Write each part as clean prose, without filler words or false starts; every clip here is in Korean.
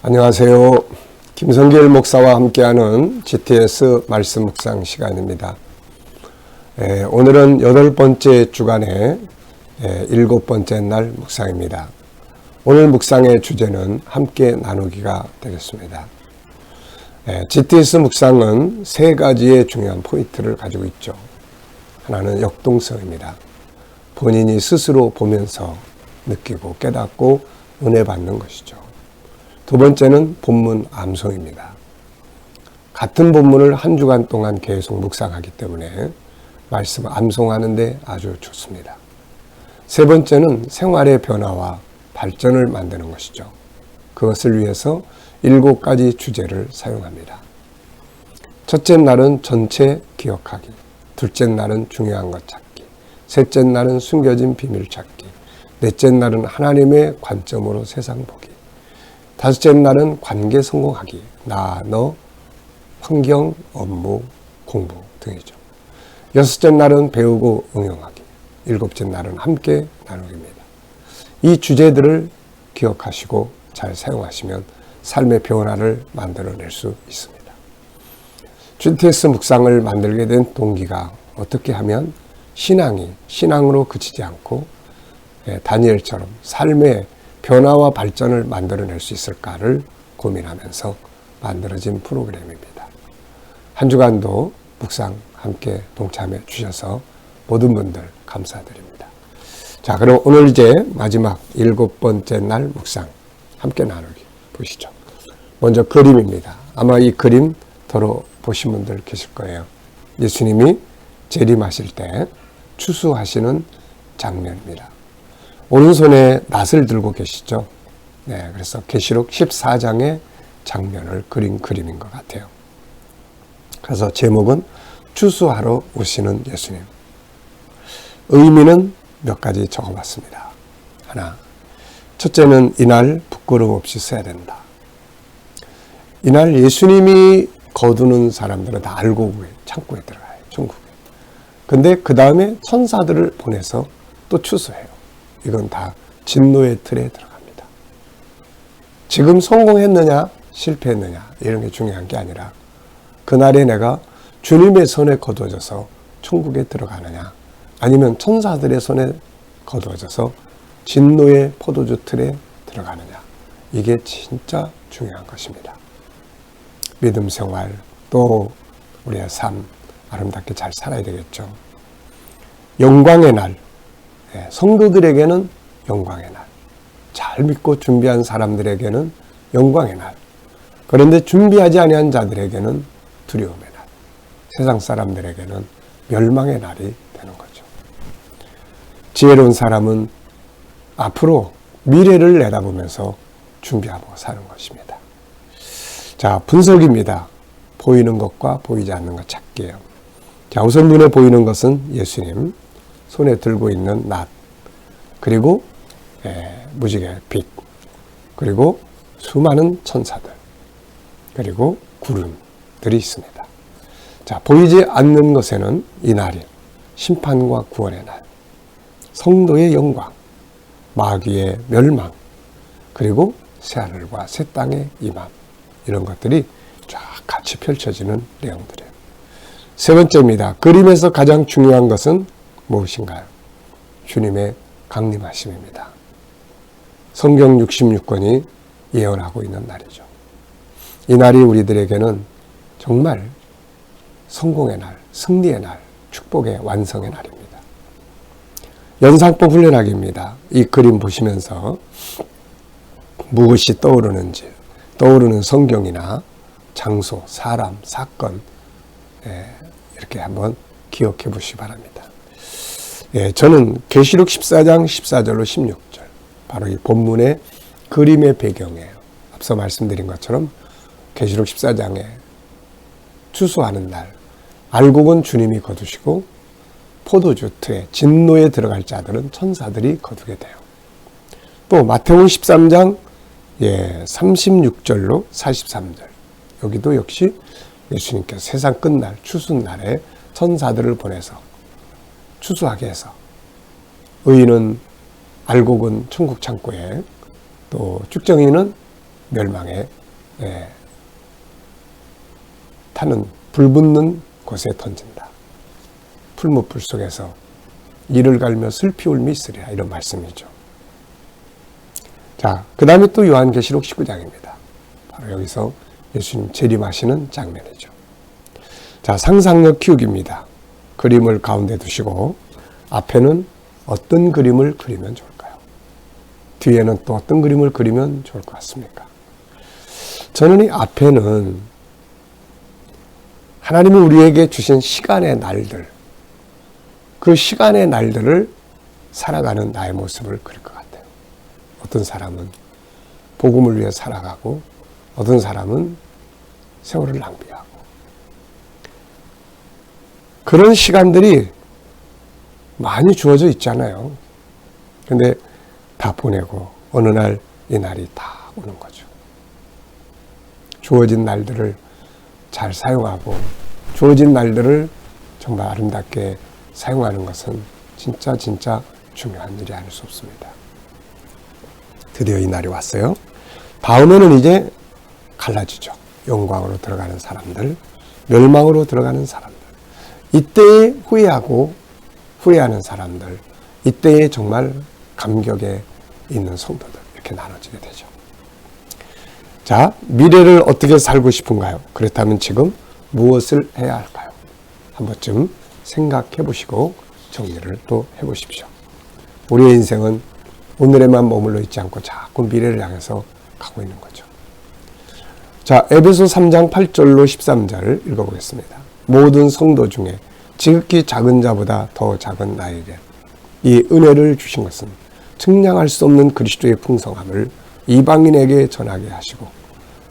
안녕하세요. 김성길 목사와 함께하는 GTS 말씀 묵상 시간입니다. 오늘은 8번째 주간의 7번째 날 묵상입니다. 오늘 묵상의 주제는 함께 나누기가 되겠습니다. GTS 묵상은 3가지의 중요한 포인트를 가지고 있죠. 하나는 역동성입니다. 본인이 스스로 보면서 느끼고 깨닫고 은혜 받는 것이죠. 두 번째는 본문 암송입니다. 같은 본문을 한 주간 동안 계속 묵상하기 때문에 말씀 암송하는데 아주 좋습니다. 세 번째는 생활의 변화와 발전을 만드는 것이죠. 그것을 위해서 7가지 주제를 사용합니다. 첫째 날은 전체 기억하기, 둘째 날은 중요한 것 찾기, 셋째 날은 숨겨진 비밀 찾기, 넷째 날은 하나님의 관점으로 세상 보기, 다섯째 날은 관계 성공하기, 나, 너, 환경, 업무, 공부 등이죠. 여섯째 날은 배우고 응용하기, 일곱째 날은 함께 나누기입니다. 이 주제들을 기억하시고 잘 사용하시면 삶의 변화를 만들어낼 수 있습니다. GTS 묵상을 만들게 된 동기가 어떻게 하면 신앙이 신앙으로 그치지 않고 다니엘처럼 삶의 변화와 발전을 만들어낼 수 있을까를 고민하면서 만들어진 프로그램입니다. 한 주간도 묵상 함께 동참해 주셔서 모든 분들 감사드립니다. 자, 그럼 오늘 이제 마지막 7번째 날 묵상 함께 나누기 보시죠. 먼저 그림입니다. 아마 이 그림 더러 보신 분들 계실 거예요. 예수님이 재림하실 때 추수하시는 장면입니다. 오른손에 낫을 들고 계시죠. 네, 그래서 계시록 14장의 장면을 그린 그림인 것 같아요. 그래서 제목은 추수하러 오시는 예수님. 의미는 몇 가지 적어봤습니다. 하나, 첫째는 이날 부끄러움 없이 써야 된다. 이날 예수님이 거두는 사람들은 다 알고 창고에 들어가요. 천국에. 근데 그 다음에 천사들을 보내서 또 추수해요. 이건 다 진노의 틀에 들어갑니다. 지금 성공했느냐 실패했느냐 이런 게 중요한 게 아니라 그날에 내가 주님의 손에 거두어져서 천국에 들어가느냐 아니면 천사들의 손에 거두어져서 진노의 포도주 틀에 들어가느냐, 이게 진짜 중요한 것입니다. 믿음 생활 또 우리의 삶 아름답게 잘 살아야 되겠죠. 영광의 날, 성도들에게는 영광의 날, 잘 믿고 준비한 사람들에게는 영광의 날, 그런데 준비하지 아니한 자들에게는 두려움의 날, 세상 사람들에게는 멸망의 날이 되는 거죠. 지혜로운 사람은 앞으로 미래를 내다보면서 준비하고 사는 것입니다. 자, 분석입니다. 보이는 것과 보이지 않는 것 찾기예요. 자, 우선 눈에 보이는 것은 예수님, 손에 들고 있는 낫, 그리고 무지개 빛, 그리고 수많은 천사들, 그리고 구름들이 있습니다. 자, 보이지 않는 것에는 이 날이 심판과 구원의 날, 성도의 영광, 마귀의 멸망, 그리고 새하늘과 새 땅의 임함, 이런 것들이 쫙 같이 펼쳐지는 내용들이에요. 세 번째입니다. 그림에서 가장 중요한 것은 무엇인가요? 주님의 강림하심입니다. 성경 66권이 예언하고 있는 날이죠. 이 날이 우리들에게는 정말 성공의 날, 승리의 날, 축복의 완성의 날입니다. 연상법 훈련하기입니다. 이 그림 보시면서 무엇이 떠오르는지, 떠오르는 성경이나 장소, 사람, 사건, 이렇게 한번 기억해 보시기 바랍니다. 저는 계시록 14장 14절로 16절, 바로 이 본문의 그림의 배경이에요. 앞서 말씀드린 것처럼 계시록 14장에 추수하는 날, 알곡은 주님이 거두시고 포도주 틀에 진노에 들어갈 자들은 천사들이 거두게 돼요. 또 마태복음 13장 36절로 43절, 여기도 역시 예수님께서 세상 끝날 추수날에 천사들을 보내서 추수하게 해서 의인은 알곡은 천국 창고에, 또 쭉정이는 멸망에 타는 불붙는 곳에 던진다. 풀무불 속에서 이를 갈며 슬피 울미 있으리라, 이런 말씀이죠. 자, 그 다음에 또 요한계시록 19장입니다. 바로 여기서 예수님 재림하시는 장면이죠. 자, 상상력 키우기입니다. 그림을 가운데 두시고 앞에는 어떤 그림을 그리면 좋을까요? 뒤에는 또 어떤 그림을 그리면 좋을 것 같습니까? 저는 이 앞에는 하나님이 우리에게 주신 시간의 날들, 그 시간의 날들을 살아가는 나의 모습을 그릴 것 같아요. 어떤 사람은 복음을 위해 살아가고 어떤 사람은 세월을 낭비하고, 그런 시간들이 많이 주어져 있잖아요. 근데 다 보내고 어느 날 이 날이 다 오는 거죠. 주어진 날들을 잘 사용하고 주어진 날들을 정말 아름답게 사용하는 것은 진짜 중요한 일이 아닐 수 없습니다. 드디어 이 날이 왔어요. 다음에는 이제 갈라지죠. 영광으로 들어가는 사람들, 멸망으로 들어가는 사람들, 이때에 후회하고 후회하는 사람들, 이때에 정말 감격에 있는 성도들, 이렇게 나눠지게 되죠. 자, 미래를 어떻게 살고 싶은가요? 그렇다면 지금 무엇을 해야 할까요? 한 번쯤 생각해 보시고 정리를 또 해보십시오. 우리의 인생은 오늘에만 머물러 있지 않고 자꾸 미래를 향해서 가고 있는 거죠. 자, 에베소 3장 8절로 13절 읽어보겠습니다. 모든 성도 중에 지극히 작은 자보다 더 작은 나에게 이 은혜를 주신 것은 측량할 수 없는 그리스도의 풍성함을 이방인에게 전하게 하시고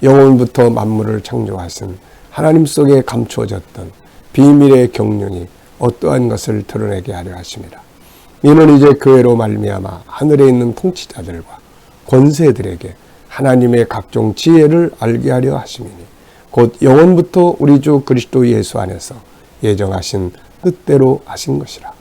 영원부터 만물을 창조하신 하나님 속에 감추어졌던 비밀의 경륜이 어떠한 것을 드러내게 하려 하심이라. 이는 이제 교회로 말미암아 하늘에 있는 통치자들과 권세들에게 하나님의 각종 지혜를 알게 하려 하심이니 곧 영원부터 우리 주 그리스도 예수 안에서 예정하신 뜻대로 하신 것이라.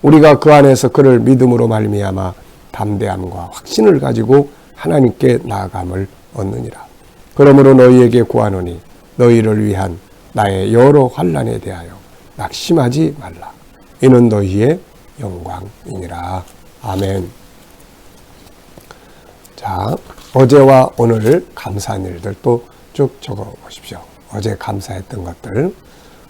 우리가 그 안에서 그를 믿음으로 말미암아 담대함과 확신을 가지고 하나님께 나아감을 얻느니라. 그러므로 너희에게 구하노니 너희를 위한 나의 여러 환난에 대하여 낙심하지 말라. 이는 너희의 영광이니라. 아멘. 자, 어제와 오늘 감사한 일들 또 쭉 적어 보십시오. 어제 감사했던 것들,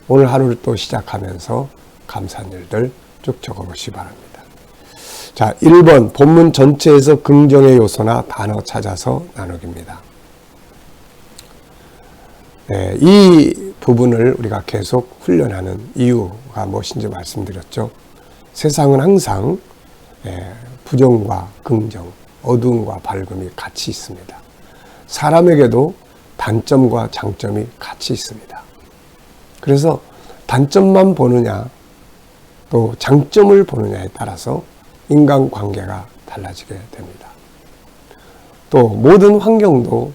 오늘 하루를 또 시작하면서 감사한 일들 쭉 적어 보시기 바랍니다. 자, 1번 본문 전체에서 긍정의 요소나 단어 찾아서 나누기입니다. 네, 이 부분을 우리가 계속 훈련하는 이유가 무엇인지 말씀드렸죠. 세상은 항상 부정과 긍정, 어두움과 밝음이 같이 있습니다. 사람에게도 단점과 장점이 같이 있습니다. 그래서 단점만 보느냐 또 장점을 보느냐에 따라서 인간관계가 달라지게 됩니다. 또 모든 환경도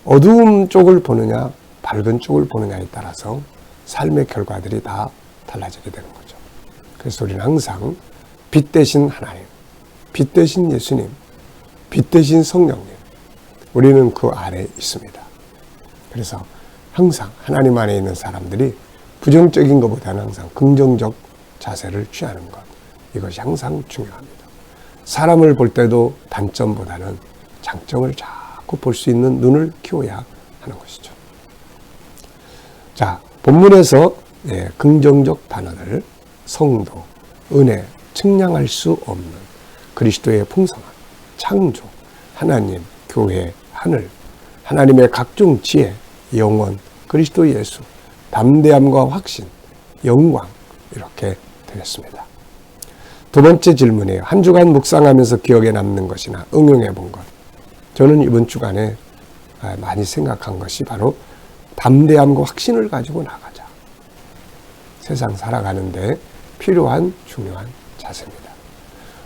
어두움 쪽을 보느냐 밝은 쪽을 보느냐에 따라서 삶의 결과들이 다 달라지게 되는 거죠. 그래서 우리는 항상 빛 대신 하나님, 빛 대신 예수님, 빛 대신 성령님, 우리는 그 아래에 있습니다. 그래서 항상 하나님 안에 있는 사람들이 부정적인 것보다는 항상 긍정적 자세를 취하는 것, 이것이 항상 중요합니다. 사람을 볼 때도 단점보다는 장점을 자꾸 볼 수 있는 눈을 키워야 하는 것이죠. 자, 본문에서 긍정적 단어들, 성도, 은혜, 측량할 수 없는 그리스도의 풍성함, 창조, 하나님, 교회, 하늘, 하나님의 각종 지혜, 영원, 그리스도 예수, 담대함과 확신, 영광, 이렇게 되겠습니다. 두 번째 질문이에요. 한 주간 묵상하면서 기억에 남는 것이나 응용해 본 것. 저는 이번 주간에 많이 생각한 것이 바로 담대함과 확신을 가지고 나가자. 세상 살아가는데 필요한 중요한 자세입니다.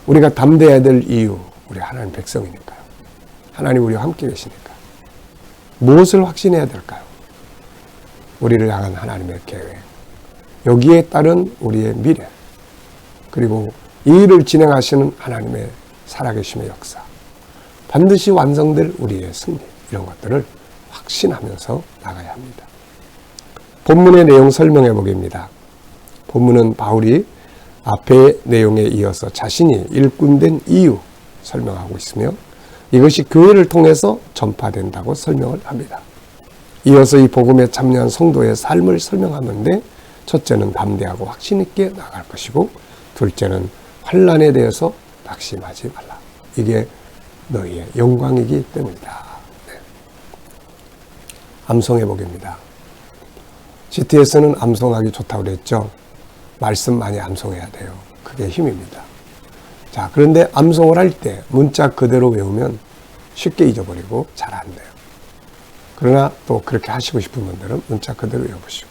우리가 담대해야 될 이유, 우리 하나님 백성이니까요. 하나님 우리와 함께 계시니까. 무엇을 확신해야 될까요? 우리를 향한 하나님의 계획, 여기에 따른 우리의 미래, 그리고 이 일을 진행하시는 하나님의 살아계심의 역사, 반드시 완성될 우리의 승리, 이런 것들을 확신하면서 나가야 합니다. 본문의 내용 설명해 보겠습니다. 본문은 바울이 앞의 내용에 이어서 자신이 일꾼된 이유 설명하고 있으며 이것이 교회를 통해서 전파된다고 설명을 합니다. 이어서 이 복음에 참여한 성도의 삶을 설명하는데 첫째는 담대하고 확신 있게 나갈 것이고 둘째는 환난에 대해서 낙심하지 말라. 이게 너희의 영광이기 때문이다. 네. 암송해 보겠습니다. GTS는 암송하기 좋다고 그랬죠. 말씀 많이 암송해야 돼요. 그게 힘입니다. 자, 그런데 암송을 할 때 문자 그대로 외우면 쉽게 잊어버리고 잘 안 돼요. 그러나 또 그렇게 하시고 싶은 분들은 문자 그대로 외워보시고.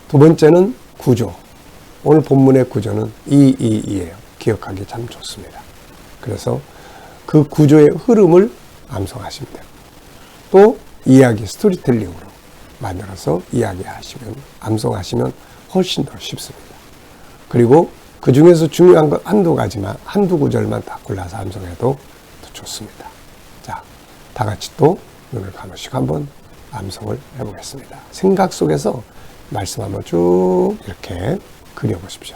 두 번째는 구조. 오늘 본문의 구조는 222예요. 기억하기 참 좋습니다. 그래서 그 구조의 흐름을 암송하시면 돼요. 또 이야기, 스토리텔링으로 만들어서 이야기하시면, 암송하시면 훨씬 더 쉽습니다. 그리고 그 중에서 중요한 건 한두 가지만, 한두 구절만 다 골라서 암송해도 더 좋습니다. 자, 다 같이 또 눈을 감으시고 한번 암송을 해보겠습니다. 생각 속에서 말씀 한번 쭉 이렇게 그려보십시오.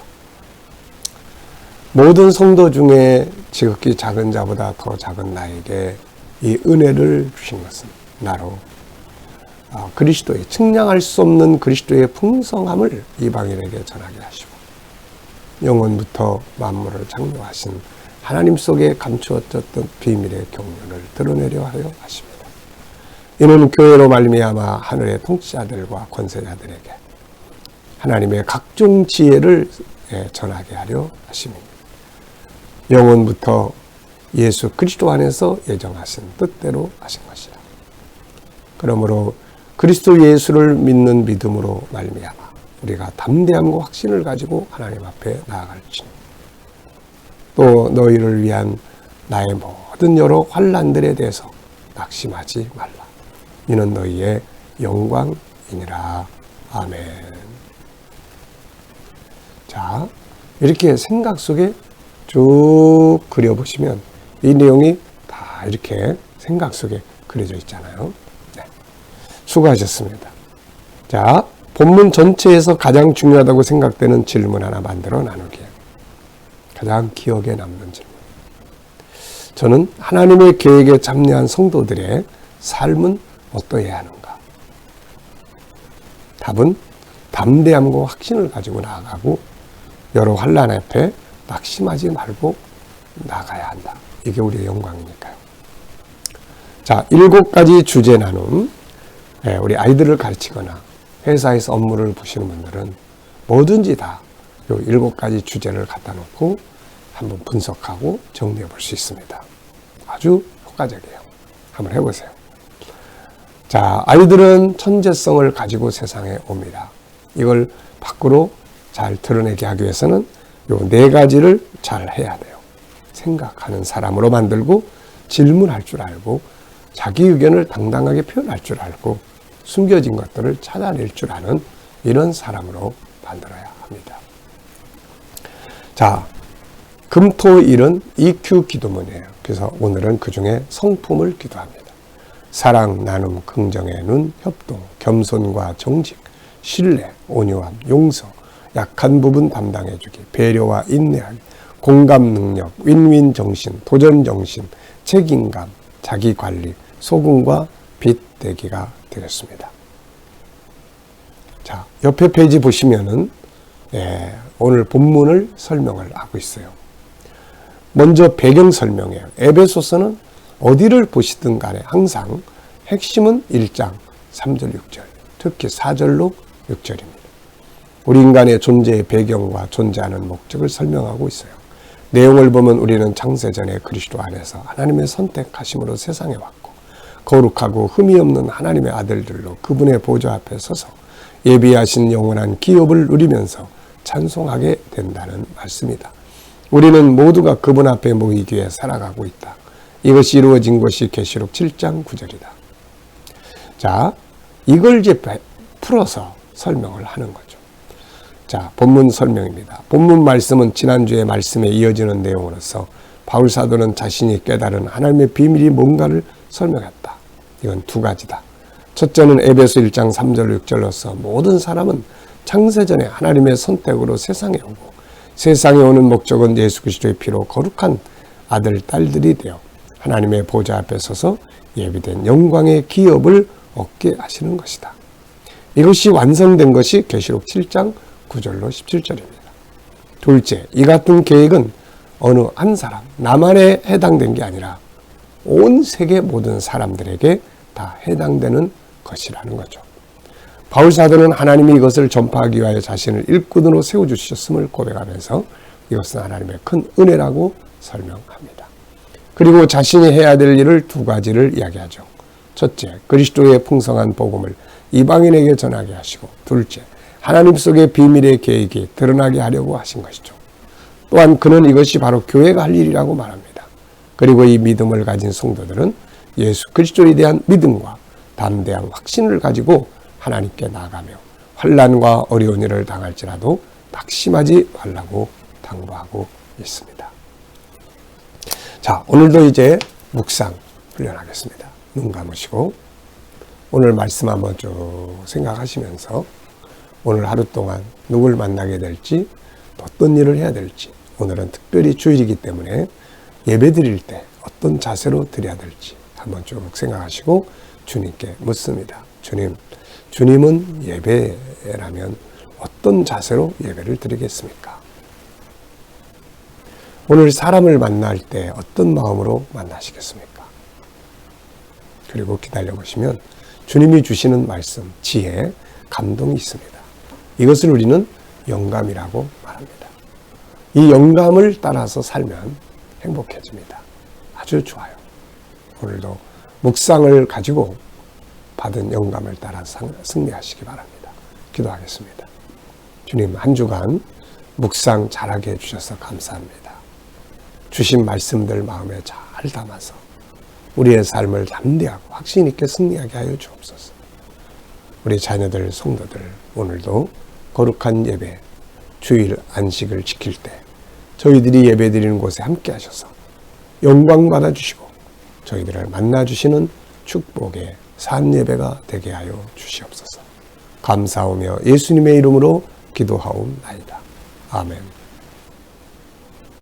모든 성도 중에 지극히 작은 자보다 더 작은 나에게 이 은혜를 주신 것은 나로 그리스도의 측량할 수 없는 그리스도의 풍성함을 이방인에게 전하게 하시고 영원부터 만물을 창조하신 하나님 속에 감추어졌던 비밀의 경륜을 드러내려 하여 하십니다. 이는 교회로 말미암아 하늘의 통치자들과 권세자들에게 하나님의 각종 지혜를 전하게 하려 하심입니다. 영원부터 예수 그리스도 안에서 예정하신 뜻대로 하신 것이라. 그러므로 그리스도 예수를 믿는 믿음으로 말미암아 우리가 담대함과 확신을 가지고 하나님 앞에 나아갈지니 또 너희를 위한 나의 모든 여러 환난들에 대해서 낙심하지 말라. 이는 너희의 영광이니라. 아멘. 자, 이렇게 생각 속에 쭉 그려보시면 이 내용이 다 이렇게 생각 속에 그려져 있잖아요. 네. 수고하셨습니다. 자, 본문 전체에서 가장 중요하다고 생각되는 질문 하나 만들어 나누기에 가장 기억에 남는 질문. 저는 하나님의 계획에 참여한 성도들의 삶은 어떠해야 하는가? 답은 담대함과 확신을 가지고 나아가고 여러 환난 앞에 낙심하지 말고 나가야 한다. 이게 우리의 영광이니까요. 자, 7가지 주제 나눔. 우리 아이들을 가르치거나 회사에서 업무를 보시는 분들은 뭐든지 다 이 7가지 주제를 갖다 놓고 한번 분석하고 정리해 볼 수 있습니다. 아주 효과적이에요. 한번 해보세요. 자, 아이들은 천재성을 가지고 세상에 옵니다. 이걸 밖으로 잘 드러내게 하기 위해서는 요 4가지를 잘 해야 돼요. 생각하는 사람으로 만들고 질문할 줄 알고 자기 의견을 당당하게 표현할 줄 알고 숨겨진 것들을 찾아낼 줄 아는 이런 사람으로 만들어야 합니다. 자, 금토일은 EQ 기도문이에요. 그래서 오늘은 그 중에 성품을 기도합니다. 사랑, 나눔, 긍정의 눈, 협동, 겸손과 정직, 신뢰, 온유함, 용서, 약한 부분 담당해주기, 배려와 인내하기, 공감 능력, 윈윈 정신, 도전 정신, 책임감, 자기 관리, 소금과 빛 되기가 되겠습니다. 자, 옆에 페이지 보시면은 오늘 본문을 설명을 하고 있어요. 먼저 배경 설명이에요. 에베소서는 어디를 보시든 간에 항상 핵심은 1장 3절 6절, 특히 4절로 6절입니다. 우리 인간의 존재의 배경과 존재하는 목적을 설명하고 있어요. 내용을 보면 우리는 창세전에 그리스도 안에서 하나님의 선택하심으로 세상에 왔고 거룩하고 흠이 없는 하나님의 아들들로 그분의 보좌 앞에 서서 예비하신 영원한 기업을 누리면서 찬송하게 된다는 말씀이다. 우리는 모두가 그분 앞에 모이기 위해 살아가고 있다. 이것이 이루어진 것이 계시록 7장 9절이다. 자, 이걸 이제 풀어서 설명을 하는 거죠. 자, 본문 설명입니다. 본문 말씀은 지난주의 말씀에 이어지는 내용으로서 바울 사도는 자신이 깨달은 하나님의 비밀이 뭔가를 설명했다. 이건 두 가지다. 첫째는 에베소 1장 3절 6절로서 모든 사람은 창세전에 하나님의 선택으로 세상에 오고 세상에 오는 목적은 예수 그리스도의 피로 거룩한 아들, 딸들이 되어 하나님의 보좌 앞에 서서 예비된 영광의 기업을 얻게 하시는 것이다. 이것이 완성된 것이 계시록 7장 9절로 17절입니다. 둘째, 이 같은 계획은 어느 한 사람, 나만에 해당된 게 아니라 온 세계 모든 사람들에게 다 해당되는 것이라는 거죠. 바울 사도는 하나님이 이것을 전파하기 위하여 자신을 일꾼으로 세워주셨음을 고백하면서 이것은 하나님의 큰 은혜라고 설명합니다. 그리고 자신이 해야 될 일을 두 가지를 이야기하죠. 첫째, 그리스도의 풍성한 복음을 이방인에게 전하게 하시고, 둘째, 하나님 속의 비밀의 계획이 드러나게 하려고 하신 것이죠. 또한 그는 이것이 바로 교회가 할 일이라고 말합니다. 그리고 이 믿음을 가진 성도들은 예수 그리스도에 대한 믿음과 담대한 확신을 가지고 하나님께 나아가며 환난과 어려운 일을 당할지라도 낙심하지 말라고 당부하고 있습니다. 자, 오늘도 이제 묵상 훈련하겠습니다. 눈 감으시고 오늘 말씀 한번 쭉 생각하시면서 오늘 하루 동안 누굴 만나게 될지, 어떤 일을 해야 될지, 오늘은 특별히 주일이기 때문에 예배 드릴 때 어떤 자세로 드려야 될지 한번 쭉 생각하시고 주님께 묻습니다. 주님은 예배라면 어떤 자세로 예배를 드리겠습니까? 오늘 사람을 만날 때 어떤 마음으로 만나시겠습니까? 그리고 기다려보시면 주님이 주시는 말씀, 지혜, 감동이 있습니다. 이것을 우리는 영감이라고 말합니다. 이 영감을 따라서 살면 행복해집니다. 아주 좋아요. 오늘도 묵상을 가지고 받은 영감을 따라 승리하시기 바랍니다. 기도하겠습니다. 주님, 한 주간 묵상 잘하게 해주셔서 감사합니다. 주신 말씀들 마음에 잘 담아서 우리의 삶을 담대하고 확신 있게 승리하게 하여 주옵소서. 우리 자녀들, 성도들 오늘도 거룩한 예배, 주일 안식을 지킬 때 저희들이 예배 드리는 곳에 함께 하셔서 영광 받아주시고 저희들을 만나주시는 축복의 산 예배가 되게 하여 주시옵소서. 감사하며 예수님의 이름으로 기도하옵나이다. 아멘.